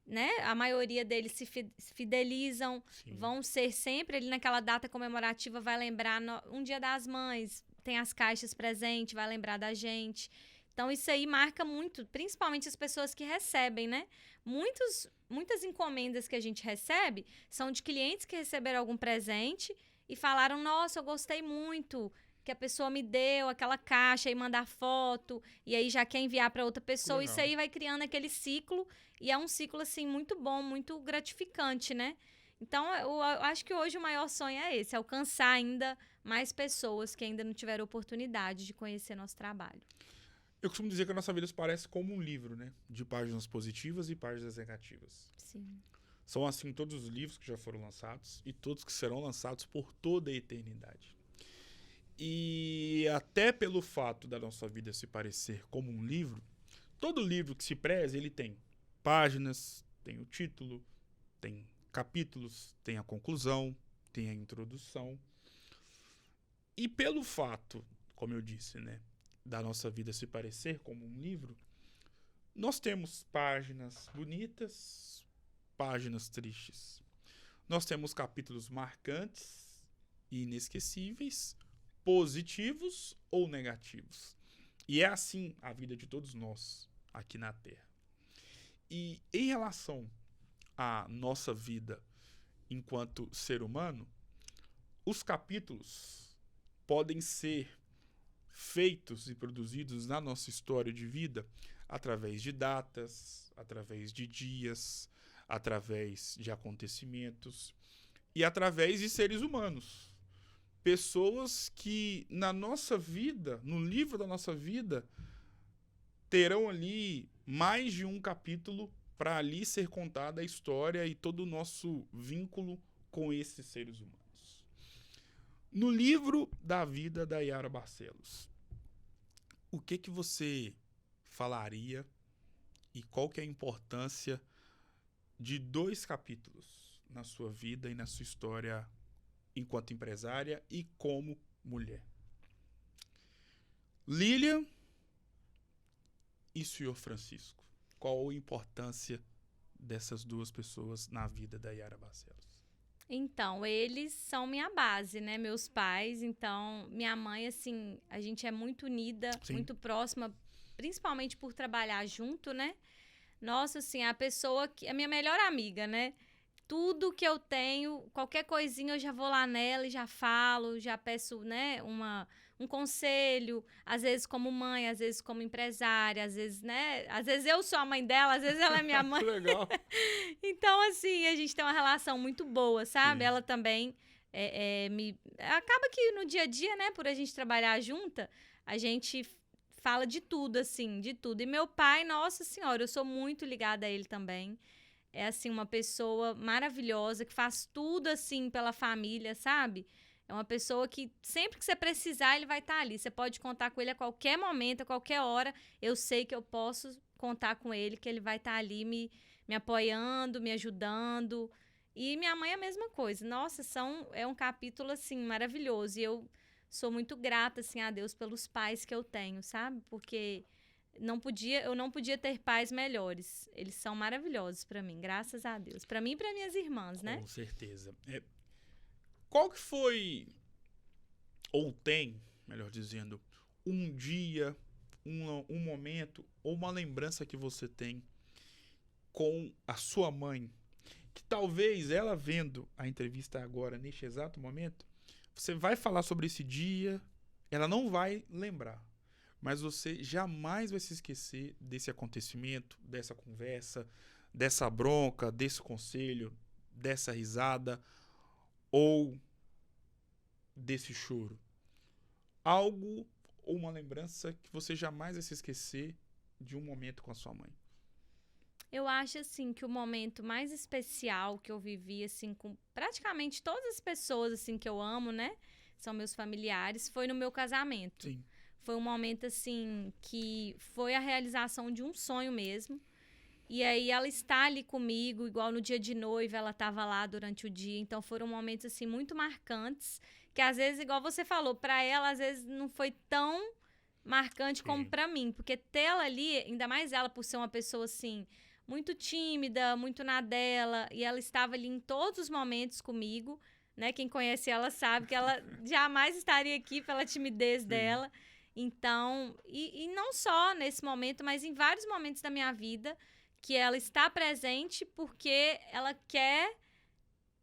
né? A maioria deles se fidelizam, Sim. vão ser sempre ali naquela data comemorativa, vai lembrar um Dia das Mães, tem as caixas presentes, vai lembrar da gente. Então, isso aí marca muito, principalmente as pessoas que recebem, né? Muitas encomendas que a gente recebe são de clientes que receberam algum presente e falaram, nossa, eu gostei muito que a pessoa me deu aquela caixa e mandar foto, e aí já quer enviar para outra pessoa. Legal. Isso aí vai criando aquele ciclo, e é um ciclo, assim, muito bom, muito gratificante, né? Então, eu acho que hoje o maior sonho é esse, alcançar ainda mais pessoas que ainda não tiveram oportunidade de conhecer nosso trabalho. Eu costumo dizer que a nossa vida se parece como um livro, né? De páginas positivas e páginas negativas. Sim. São assim todos os livros que já foram lançados e todos que serão lançados por toda a eternidade. E até pelo fato da nossa vida se parecer como um livro, todo livro que se preze, ele tem páginas, tem o título, tem capítulos, tem a conclusão, tem a introdução. E pelo fato, como eu disse, né, da nossa vida se parecer como um livro, nós temos páginas bonitas, páginas tristes. Nós temos capítulos marcantes e inesquecíveis, positivos ou negativos. E é assim a vida de todos nós aqui na Terra. E em relação à nossa vida enquanto ser humano, os capítulos podem ser feitos e produzidos na nossa história de vida através de datas, através de dias, através de acontecimentos e através de seres humanos. Pessoas que na nossa vida, no livro da nossa vida, terão ali mais de um capítulo para ali ser contada a história e todo o nosso vínculo com esses seres humanos. No livro da vida da Yara Barcelos, o que você falaria e qual que é a importância de 2 capítulos na sua vida e na sua história enquanto empresária e como mulher? Lilian e Sr. Francisco. Qual a importância dessas 2 pessoas na vida da Yara Barcelos? Então, eles são minha base, né? Meus pais. Então, minha mãe, assim, a gente é muito unida, Sim. muito próxima, principalmente por trabalhar junto, né? Nossa, assim, a pessoa que é minha melhor amiga, né? Tudo que eu tenho, qualquer coisinha eu já vou lá nela e já falo, já peço, né, um conselho, às vezes como mãe, às vezes como empresária, às vezes, né, às vezes eu sou a mãe dela, às vezes ela é minha mãe. Que legal. Então, assim, a gente tem uma relação muito boa, sabe? Sim. Ela também acaba que no dia a dia, né, por a gente trabalhar junta, a gente fala de tudo, assim, de tudo. E meu pai, nossa senhora, eu sou muito ligada a ele também. É, assim, uma pessoa maravilhosa, que faz tudo, assim, pela família, sabe? É uma pessoa que, sempre que você precisar, ele vai estar ali. Você pode contar com ele a qualquer momento, a qualquer hora. Eu sei que eu posso contar com ele, que ele vai estar ali me apoiando, me ajudando. E minha mãe é a mesma coisa. Nossa, é um capítulo, assim, maravilhoso. E eu sou muito grata, assim, a Deus pelos pais que eu tenho, sabe? Porque eu não podia ter pais melhores. Eles são maravilhosos pra mim, graças a Deus. Pra mim e pra minhas irmãs, né? Com certeza. Qual que foi, ou tem, melhor dizendo, um dia, um momento ou uma lembrança que você tem com a sua mãe, que talvez ela vendo a entrevista agora, neste exato momento, você vai falar sobre esse dia, ela não vai lembrar, mas você jamais vai se esquecer desse acontecimento, dessa conversa, dessa bronca, desse conselho, dessa risada ou desse choro. Algo ou uma lembrança que você jamais vai se esquecer de um momento com a sua mãe. Eu acho, assim, que o momento mais especial que eu vivi, assim, com praticamente todas as pessoas, assim, que eu amo, né? São meus familiares, foi no meu casamento. Sim. Foi um momento, assim, que foi a realização de um sonho mesmo. E aí ela está ali comigo, igual no dia de noiva, ela estava lá durante o dia. Então foram momentos, assim, muito marcantes, que às vezes, igual você falou, para ela, às vezes não foi tão marcante como para mim. Porque ter ela ali, ainda mais ela por ser uma pessoa, assim, muito tímida, muito na dela, e ela estava ali em todos os momentos comigo, né? Quem conhece ela sabe que ela jamais estaria aqui pela timidez dela. Então, e não só nesse momento, mas em vários momentos da minha vida, que ela está presente porque ela quer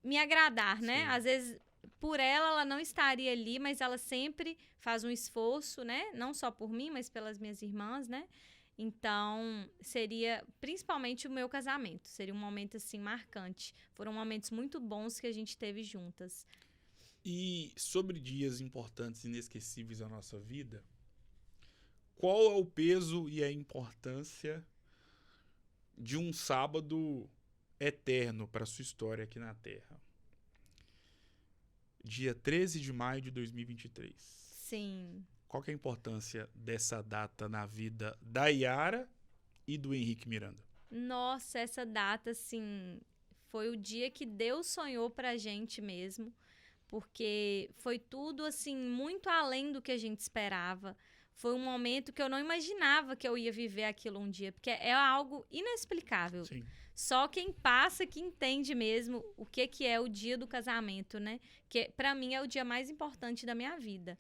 me agradar, né? Às vezes, por ela não estaria ali, mas ela sempre faz um esforço, né? Não só por mim, mas pelas minhas irmãs, né? Então, seria principalmente o meu casamento. Seria um momento, assim, marcante. Foram momentos muito bons que a gente teve juntas. E sobre dias importantes e inesquecíveis da nossa vida, qual é o peso e a importância de um sábado eterno para a sua história aqui na Terra? Dia 13 de maio de 2023. Sim. Qual que é a importância dessa data na vida da Yara e do Henrique Miranda? Nossa, essa data, assim, foi o dia que Deus sonhou pra gente mesmo, porque foi tudo, assim, muito além do que a gente esperava. Foi um momento que eu não imaginava que eu ia viver aquilo um dia, porque é algo inexplicável. Sim. Só quem passa que entende mesmo o que é o dia do casamento, né? Que pra mim é o dia mais importante da minha vida.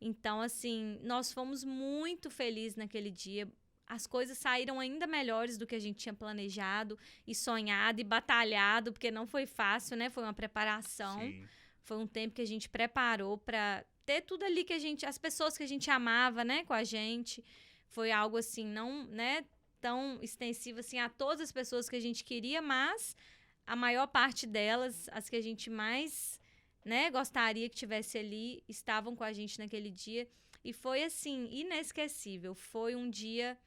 Então, assim, nós fomos muito felizes naquele dia. As coisas saíram ainda melhores do que a gente tinha planejado e sonhado e batalhado, porque não foi fácil, né? Foi uma preparação. Sim. Foi um tempo que a gente preparou para ter tudo ali que a gente, as pessoas que a gente amava, né, com a gente. Foi algo assim, não, né, tão extensivo assim a todas as pessoas que a gente queria, mas a maior parte delas, as que a gente mais, né, gostaria que tivesse ali, estavam com a gente naquele dia. E foi assim, inesquecível. Foi um dia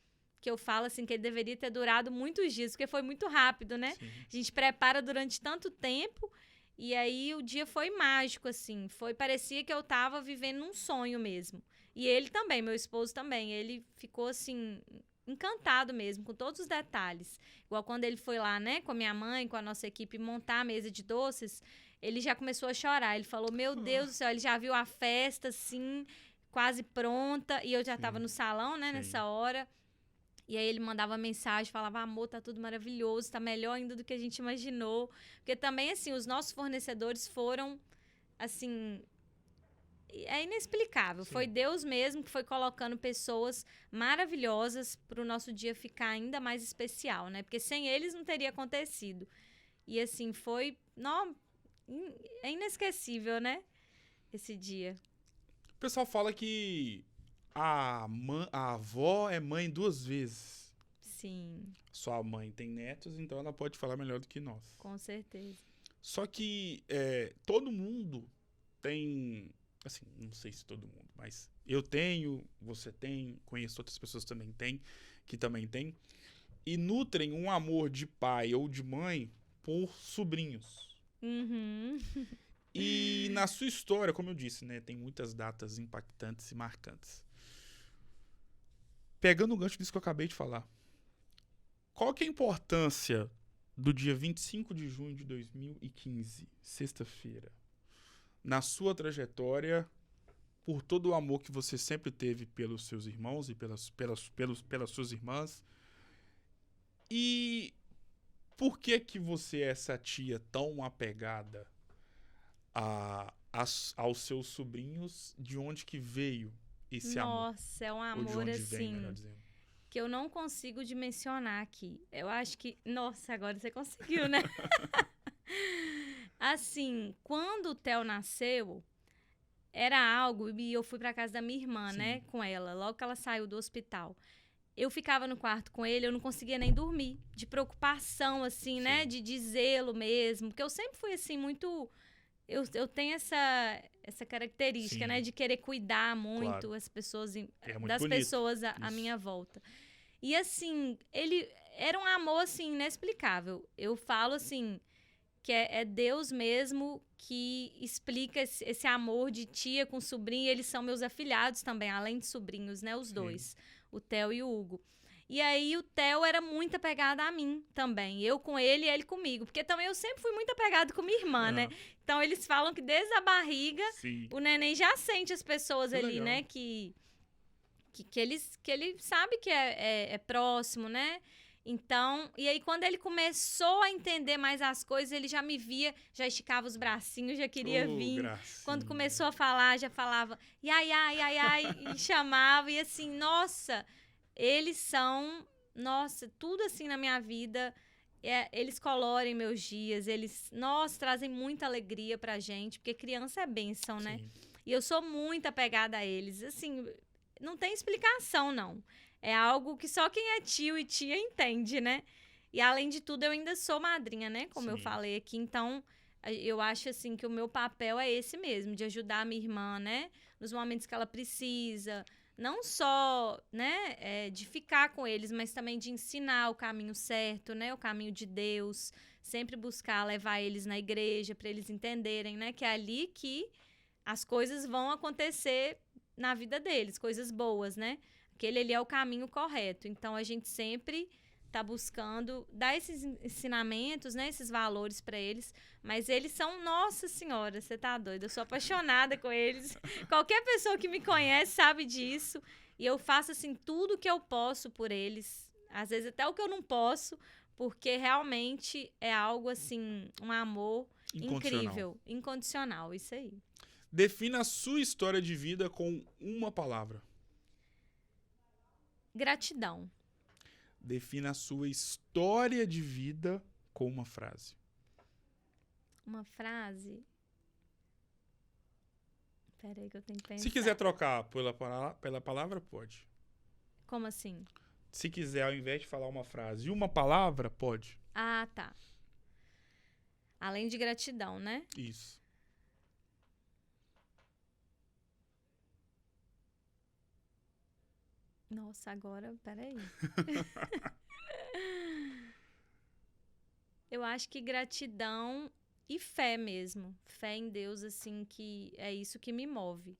que eu falo assim que ele deveria ter durado muitos dias, porque foi muito rápido, né? Sim. A gente prepara durante tanto tempo. E aí o dia foi mágico, assim. Parecia que eu tava vivendo um sonho mesmo. E ele também, meu esposo também. Ele ficou, assim, encantado mesmo, com todos os detalhes. Igual quando ele foi lá, né, com a minha mãe, com a nossa equipe, montar a mesa de doces, ele já começou a chorar. Ele falou, meu Deus do céu, ele já viu a festa, assim, quase pronta. E eu já tava no salão, né, nessa hora. E aí ele mandava mensagem, falava, amor, tá tudo maravilhoso, tá melhor ainda do que a gente imaginou. Porque também, assim, os nossos fornecedores foram, assim, é inexplicável. Sim. Foi Deus mesmo que foi colocando pessoas maravilhosas para o nosso dia ficar ainda mais especial, né? Porque sem eles não teria acontecido. E, assim, é inesquecível, né? Esse dia. O pessoal fala que a avó é mãe 2 vezes. Sim. Sua mãe tem netos, então ela pode falar melhor do que nós. Com certeza. Só que todo mundo tem... Assim, não sei se todo mundo, mas eu tenho, você tem, conheço outras pessoas que também têm, e nutrem um amor de pai ou de mãe por sobrinhos. Uhum. E na sua história, como eu disse, né, tem muitas datas impactantes e marcantes. Pegando o gancho disso que eu acabei de falar, qual que é a importância do dia 25 de junho de 2015, sexta-feira, na sua trajetória, por todo o amor que você sempre teve pelos seus irmãos e pelas suas irmãs? E por que você é essa tia tão apegada aos seus sobrinhos? De onde que veio esse amor? Nossa, é um Ou de amor onde assim, vem, melhor dizendo. que eu não consigo dimensionar aqui. Eu acho que, nossa, agora você conseguiu, né? Assim, quando o Theo nasceu, era algo, e eu fui pra casa da minha irmã, Sim. né, com ela, logo que ela saiu do hospital. Eu ficava no quarto com ele, eu não conseguia nem dormir, de preocupação, assim, né, Sim. de zelo mesmo, porque eu sempre fui, assim, muito... Eu tenho essa característica, Sim. né, de querer cuidar muito Claro. as pessoas, É muito das bonito. pessoas à Isso. minha volta. E, assim, ele era um amor, assim, inexplicável. Eu falo, assim, que é Deus mesmo que explica esse amor de tia com sobrinho. Eles são meus afilhados também, além de sobrinhos, né? Os Sim. dois, o Theo e o Hugo. E aí o Theo era muito apegado a mim também. Eu com ele e ele comigo. Porque também eu sempre fui muito apegado com minha irmã, né? Então eles falam que desde a barriga, Sim. o neném já sente as pessoas Que ali, legal. né? Que ele sabe que é próximo, né? Então, e aí quando ele começou a entender mais as coisas, ele já me via, já esticava os bracinhos, já queria vir. Gracinha. Quando começou a falar, já falava, iai, ai, ai, ai, e chamava. E assim, nossa, eles são, nossa, tudo assim na minha vida. Eles colorem meus dias, eles, nossa, trazem muita alegria pra gente, porque criança é bênção, né? Sim. E eu sou muito apegada a eles, assim, não tem explicação, não. É algo que só quem é tio e tia entende, né? E, além de tudo, eu ainda sou madrinha, né? Como eu Sim. falei aqui. Então, eu acho, assim, que o meu papel é esse mesmo, de ajudar a minha irmã, né? Nos momentos que ela precisa. Não só, né? De ficar com eles, mas também de ensinar o caminho certo, né? O caminho de Deus. Sempre buscar levar eles na igreja, para eles entenderem, né? Que é ali que as coisas vão acontecer na vida deles, coisas boas, né? Aquele ali é o caminho correto. Então, a gente sempre tá buscando dar esses ensinamentos, né? Esses valores para eles. Mas eles são, nossa senhora, você tá doida. Eu sou apaixonada com eles. Qualquer pessoa que me conhece sabe disso. E eu faço, assim, tudo que eu posso por eles. Às vezes até o que eu não posso. Porque realmente é algo, assim, um amor incrível. Incondicional, isso aí. Defina a sua história de vida com uma palavra. Gratidão. Defina a sua história de vida com uma frase. Uma frase? Peraí que eu tenho que pensar. Se quiser trocar pela palavra, pode. Como assim? Se quiser, ao invés de falar uma frase e uma palavra, pode. Ah, tá. Além de gratidão, né? Isso. Nossa, agora, peraí. Eu acho que gratidão e fé mesmo. Fé em Deus, assim, que é isso que me move.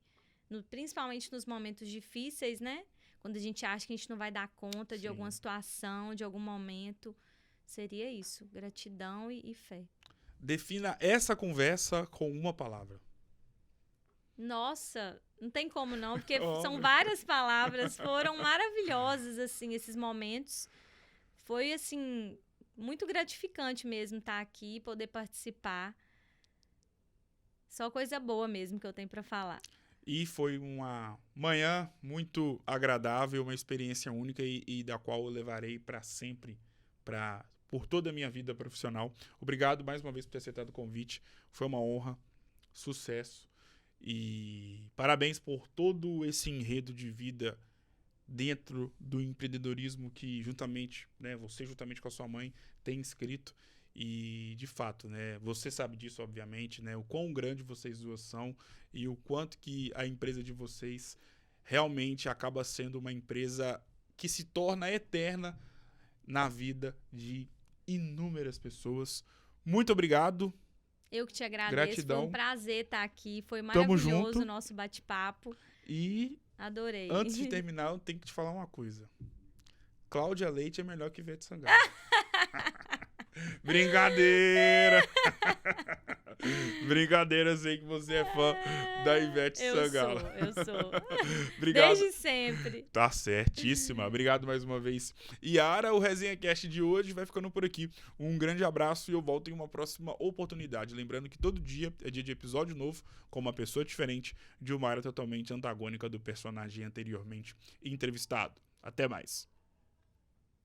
Principalmente nos momentos difíceis, né? Quando a gente acha que a gente não vai dar conta de alguma situação, de algum momento. Seria isso, gratidão e fé. Defina essa conversa com uma palavra. Nossa, não tem como não, porque são várias palavras, foram maravilhosas, assim, esses momentos. Foi, assim, muito gratificante mesmo estar aqui, poder participar. Só coisa boa mesmo que eu tenho para falar. E foi uma manhã muito agradável, uma experiência única e da qual eu levarei para sempre, por toda a minha vida profissional. Obrigado mais uma vez por ter aceitado o convite. Foi uma honra, sucesso. E parabéns por todo esse enredo de vida dentro do empreendedorismo que juntamente, né, você juntamente com a sua mãe tem escrito. E, de fato, né, você sabe disso, obviamente, né, o quão grande vocês duas são e o quanto que a empresa de vocês realmente acaba sendo uma empresa que se torna eterna na vida de inúmeras pessoas. Muito obrigado. Eu que te agradeço, Gratidão. Foi um prazer estar aqui, foi maravilhoso o nosso bate-papo. E adorei. Antes de terminar, eu tenho que te falar uma coisa. Cláudia Leite é melhor que Ivete Sangalo. Brincadeira! Brincadeira, sei que você é fã da Ivete Sangalo. Eu sou. Obrigado. Desde sempre. Tá certíssima. Obrigado mais uma vez. Yara, o Resenha Cast de hoje vai ficando por aqui. Um grande abraço e eu volto em uma próxima oportunidade. Lembrando que todo dia é dia de episódio novo, com uma pessoa diferente, de uma área totalmente antagônica do personagem anteriormente entrevistado. Até mais.